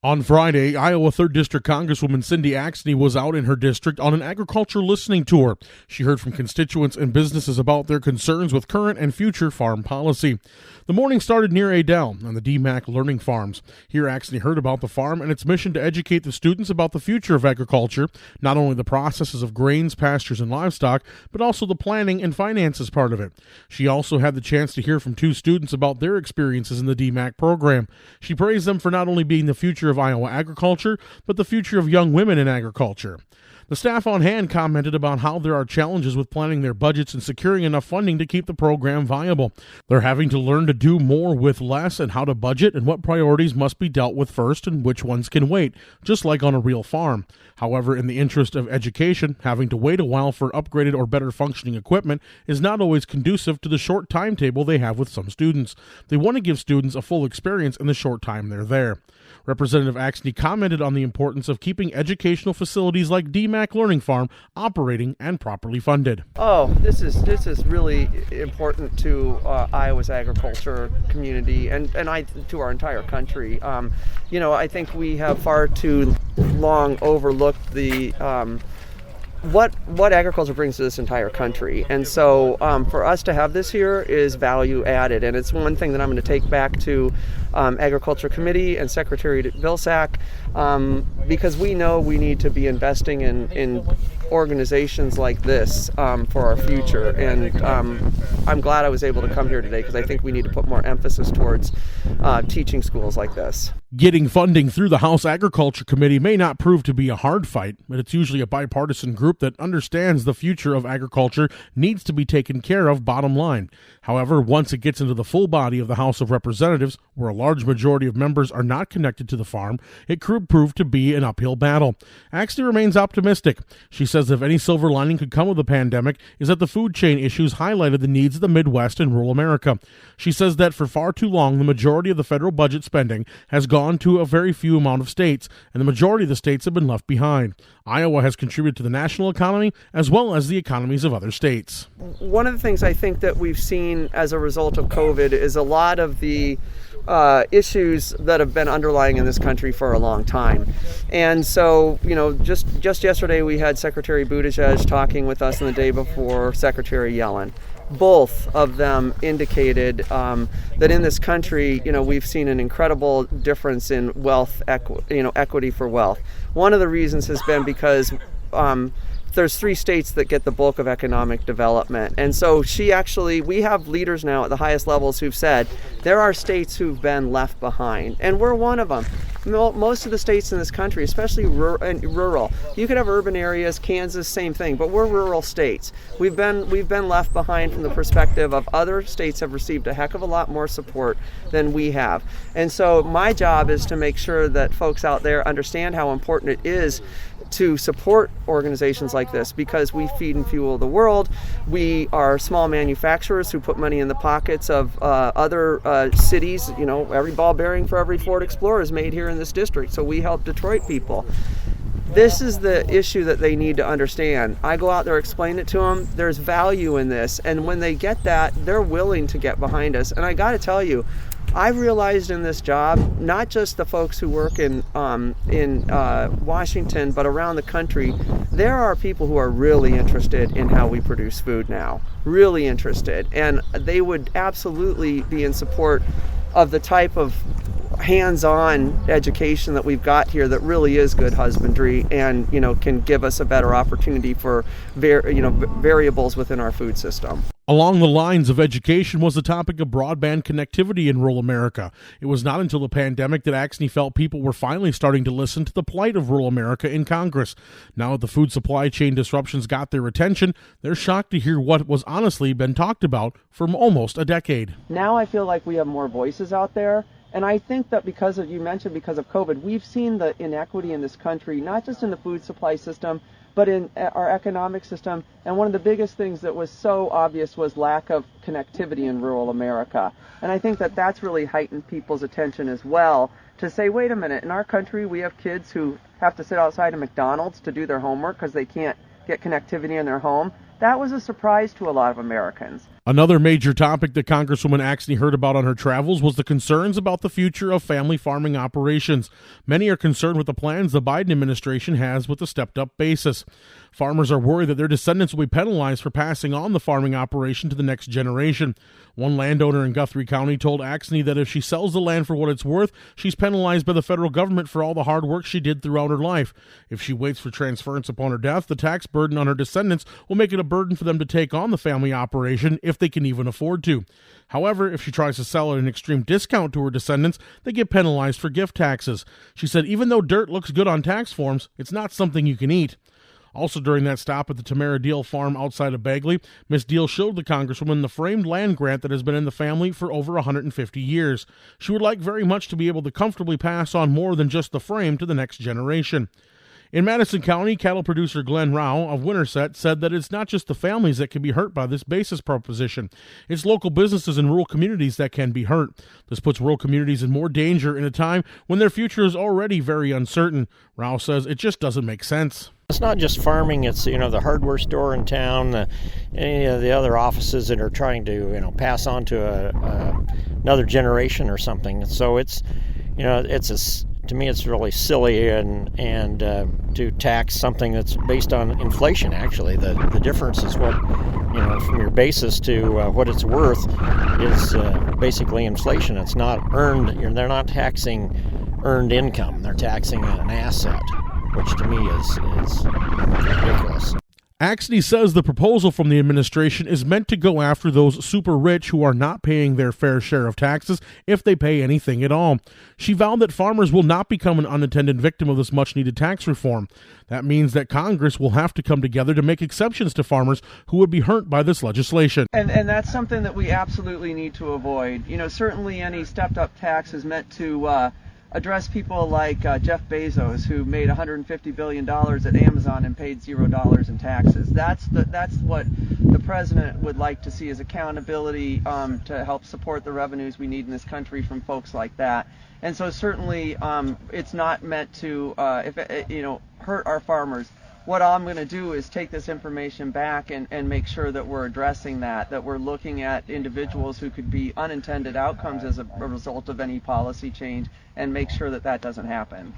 On Friday, Iowa 3rd District Congresswoman Cindy Axne was out in her district on an agriculture listening tour. She heard from constituents and businesses about their concerns with current and future farm policy. The morning started near Adel on the DMACC learning farms. Here, Axne heard about the farm and its mission to educate the students about the future of agriculture, not only the processes of grains, pastures, and livestock, but also the planning and finances part of it. She also had the chance to hear from 2 students about their experiences in the DMACC program. She praised them for not only being the future of Iowa agriculture, but the future of young women in agriculture. The staff on hand commented about how there are challenges with planning their budgets and securing enough funding to keep the program viable. They're having to learn to do more with less and how to budget and what priorities must be dealt with first and which ones can wait, just like on a real farm. However, in the interest of education, having to wait a while for upgraded or better functioning equipment is not always conducive to the short timetable they have with some students. They want to give students a full experience in the short time they're there. Representative Axne commented on the importance of keeping educational facilities like DMACC Learning Farm operating and properly funded. This is really important to Iowa's agriculture community and to our entire country. I think we have far too long overlooked the what agriculture brings to this entire country. And so for us to have this here is value added. And it's one thing that I'm going to take back to Agriculture Committee and Secretary Vilsack, because we know we need to be investing in organizations like this for our future. And I'm glad I was able to come here today because I think we need to put more emphasis towards teaching schools like this. Getting funding through the House Agriculture Committee may not prove to be a hard fight, but it's usually a bipartisan group that understands the future of agriculture needs to be taken care of, bottom line. However, once it gets into the full body of the House of Representatives, where a large majority of members are not connected to the farm, it could prove to be an uphill battle. Axne remains optimistic. She says if any silver lining could come of the pandemic is that the food chain issues highlighted the needs of the Midwest and rural America. She says that for far too long, the majority of the federal budget spending has gone to a very few amount of states, and the majority of the states have been left behind. Iowa has contributed to the national economy as well as the economies of other states. One of the things I think that we've seen as a result of COVID is a lot of the issues that have been underlying in this country for a long time. And so, just yesterday we had Secretary Buttigieg talking with us, and the day before Secretary Yellen. Both of them indicated that in this country, we've seen an incredible difference in wealth, equity for wealth. One of the reasons has been because there's 3 states that get the bulk of economic development. And so we have leaders now at the highest levels who've said there are states who've been left behind, and we're one of them. Most of the states in this country, especially rural, you could have urban areas, Kansas, same thing, but we're rural states. We've been left behind from the perspective of other states have received a heck of a lot more support than we have. And so my job is to make sure that folks out there understand how important it is to support organizations like this, because we feed and fuel the world. We are small manufacturers who put money in the pockets of other cities. Every ball bearing for every Ford Explorer is made here in this district, so we help Detroit people. This is the issue that they need to understand. I go out there, explain it to them. There's value in this, and when they get that, they're willing to get behind us. And I got to tell you, I've realized in this job, not just the folks who work in Washington, but around the country, there are people who are really interested in how we produce food now, really interested. And they would absolutely be in support of the type of hands-on education that we've got here that really is good husbandry and, can give us a better opportunity for, variables within our food system. Along the lines of education was the topic of broadband connectivity in rural America. It was not until the pandemic that Axne felt people were finally starting to listen to the plight of rural America in Congress. Now that the food supply chain disruptions got their attention, they're shocked to hear what was honestly been talked about for almost a decade. Now I feel like we have more voices out there. And I think that because of COVID, we've seen the inequity in this country, not just in the food supply system, but in our economic system. And one of the biggest things that was so obvious was lack of connectivity in rural America. And I think that that's really heightened people's attention as well, to say, wait a minute, in our country we have kids who have to sit outside of McDonald's to do their homework because they can't get connectivity in their home. That was a surprise to a lot of Americans. Another major topic that Congresswoman Axne heard about on her travels was the concerns about the future of family farming operations. Many are concerned with the plans the Biden administration has with the stepped-up basis. Farmers are worried that their descendants will be penalized for passing on the farming operation to the next generation. One landowner in Guthrie County told Axne that if she sells the land for what it's worth, she's penalized by the federal government for all the hard work she did throughout her life. If she waits for transference upon her death, the tax burden on her descendants will make it a burden for them to take on the family operation if they can even afford to. However, if she tries to sell at an extreme discount to her descendants, they get penalized for gift taxes. She said even though dirt looks good on tax forms, it's not something you can eat. Also during that stop at the Tamara Deal Farm outside of Bagley, Miss Deal showed the Congresswoman the framed land grant that has been in the family for over 150 years. She would like very much to be able to comfortably pass on more than just the frame to the next generation. In Madison County, cattle producer Glenn Rowe of Winterset said that it's not just the families that can be hurt by this basis proposition. It's local businesses in rural communities that can be hurt. This puts rural communities in more danger in a time when their future is already very uncertain. Rowe says it just doesn't make sense. It's not just farming, it's the hardware store in town, any of the other offices that are trying to pass on to another generation or something. So it's to me it's really silly and to tax something that's based on inflation. Actually, the difference is what from your basis to what it's worth is basically inflation. It's not earned. They're not taxing earned income. They're taxing an asset, which to me is ridiculous. Axne says the proposal from the administration is meant to go after those super rich who are not paying their fair share of taxes if they pay anything at all. She vowed that farmers will not become an unintended victim of this much-needed tax reform. That means that Congress will have to come together to make exceptions to farmers who would be hurt by this legislation. And that's something that we absolutely need to avoid. Certainly any stepped-up tax is meant to address people like Jeff Bezos, who made $150 billion at Amazon and paid $0 in taxes. That's what the president would like to see, is accountability to help support the revenues we need in this country from folks like that. And so certainly it's not meant to hurt our farmers. What I'm going to do is take this information back and make sure that we're addressing that we're looking at individuals who could be unintended outcomes as a result of any policy change, and make sure that doesn't happen.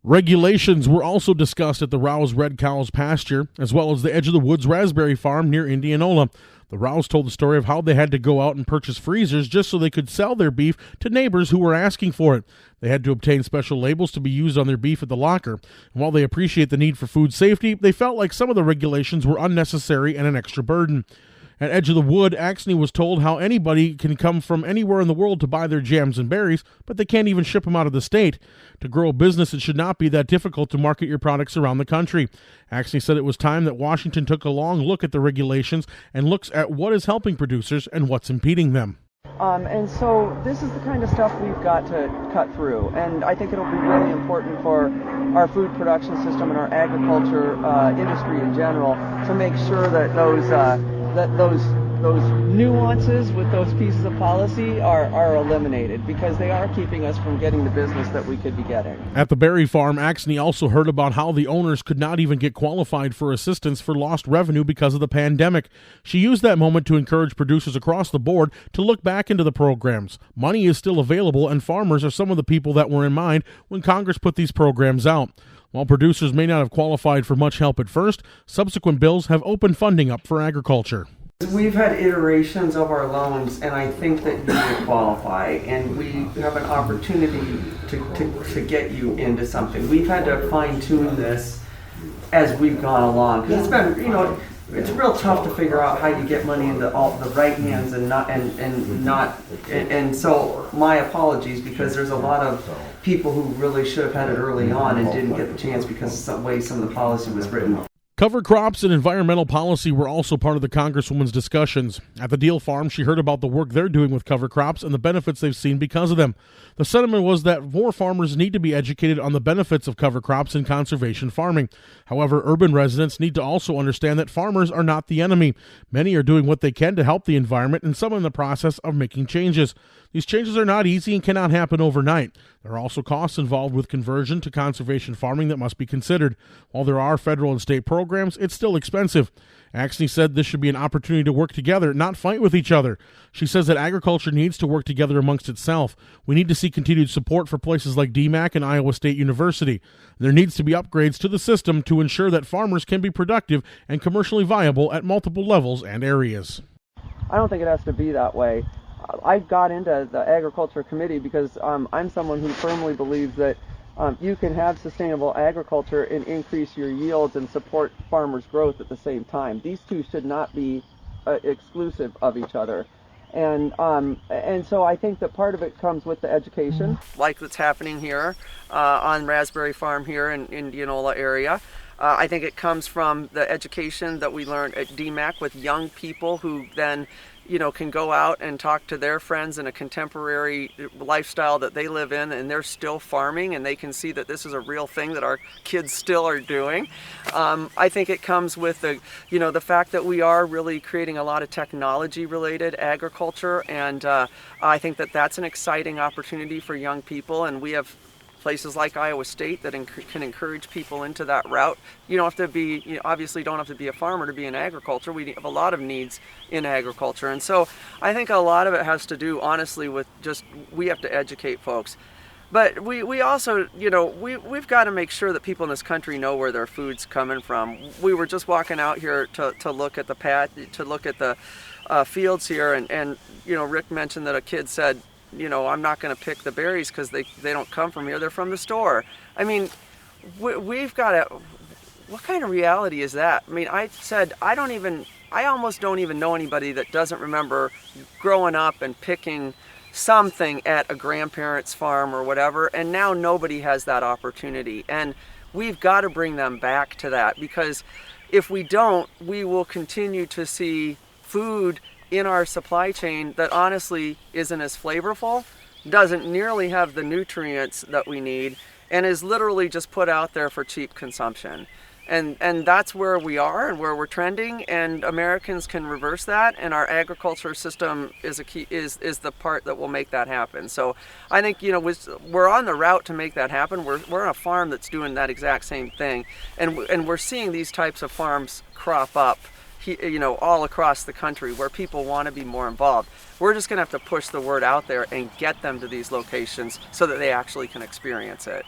Regulations were also discussed at the Rowe's Red Cows pasture, as well as the Edge of the Woods raspberry farm near Indianola. The Rowe's told the story of how they had to go out and purchase freezers just so they could sell their beef to neighbors who were asking for it. They had to obtain special labels to be used on their beef at the locker. And while they appreciate the need for food safety, they felt like some of the regulations were unnecessary and an extra burden. At Edge of the Wood, Axne was told how anybody can come from anywhere in the world to buy their jams and berries, but they can't even ship them out of the state. To grow a business, it should not be that difficult to market your products around the country. Axne said it was time that Washington took a long look at the regulations and looks at what is helping producers and what's impeding them. And so this is the kind of stuff we've got to cut through, and I think it'll be really important for our food production system and our agriculture industry in general to make sure that those nuances with those pieces of policy are eliminated, because they are keeping us from getting the business that we could be getting. At the berry farm, Axne also heard about how the owners could not even get qualified for assistance for lost revenue because of the pandemic. She used that moment to encourage producers across the board to look back into the programs. Money is still available, and farmers are some of the people that were in mind when Congress put these programs out. While producers may not have qualified for much help at first, subsequent bills have opened funding up for agriculture. We've had iterations of our loans, and I think that you will qualify, and we have an opportunity to get you into something. We've had to fine-tune this as we've gone along, because it's been, it's real tough to figure out how you get money into all the right hands and so my apologies, because there's a lot of people who really should have had it early on and didn't get the chance because of the way some of the policy was written. Cover crops and environmental policy were also part of the Congresswoman's discussions. At the Deal Farm, she heard about the work they're doing with cover crops and the benefits they've seen because of them. The sentiment was that more farmers need to be educated on the benefits of cover crops and conservation farming. However, urban residents need to also understand that farmers are not the enemy. Many are doing what they can to help the environment, and some in the process of making changes. These changes are not easy and cannot happen overnight. There are also costs involved with conversion to conservation farming that must be considered. While there are federal and state programs programs, it's still expensive. Axne said this should be an opportunity to work together, not fight with each other. She says that agriculture needs to work together amongst itself. We need to see continued support for places like DMACC and Iowa State University. There needs to be upgrades to the system to ensure that farmers can be productive and commercially viable at multiple levels and areas. I don't think it has to be that way. I got into the agriculture committee because I'm someone who firmly believes that you can have sustainable agriculture and increase your yields and support farmers' growth at the same time. These two should not be exclusive of each other. And so I think that part of it comes with the education, like what's happening here on Raspberry Farm here in Indianola area. I think it comes from the education that we learned at DMACC with young people who then can go out and talk to their friends in a contemporary lifestyle that they live in, and they're still farming, and they can see that this is a real thing that our kids still are doing. I think it comes with the fact that we are really creating a lot of technology-related agriculture, and I think that that's an exciting opportunity for young people, and we have places like Iowa State that can encourage people into that route. You don't have to be, obviously don't have to be a farmer to be in agriculture. We have a lot of needs in agriculture. And so I think a lot of it has to do, honestly, with just, we have to educate folks. But we also, we've got to make sure that people in this country know where their food's coming from. We were just walking out here to look at the fields here, and Rick mentioned that a kid said, I'm not going to pick the berries because they don't come from here. They're from the store. I mean, we've got to, what kind of reality is that? I mean, I almost don't even know anybody that doesn't remember growing up and picking something at a grandparent's farm or whatever, and now nobody has that opportunity. And we've got to bring them back to that, because if we don't, we will continue to see food in our supply chain that honestly isn't as flavorful, doesn't nearly have the nutrients that we need, and is literally just put out there for cheap consumption. And that's where we are and where we're trending, and Americans can reverse that, and our agriculture system is the part that will make that happen. So I think we're on the route to make that happen. We're on a farm that's doing that exact same thing, and we're seeing these types of farms crop up all across the country where people want to be more involved. We're just going to have to push the word out there and get them to these locations so that they actually can experience it.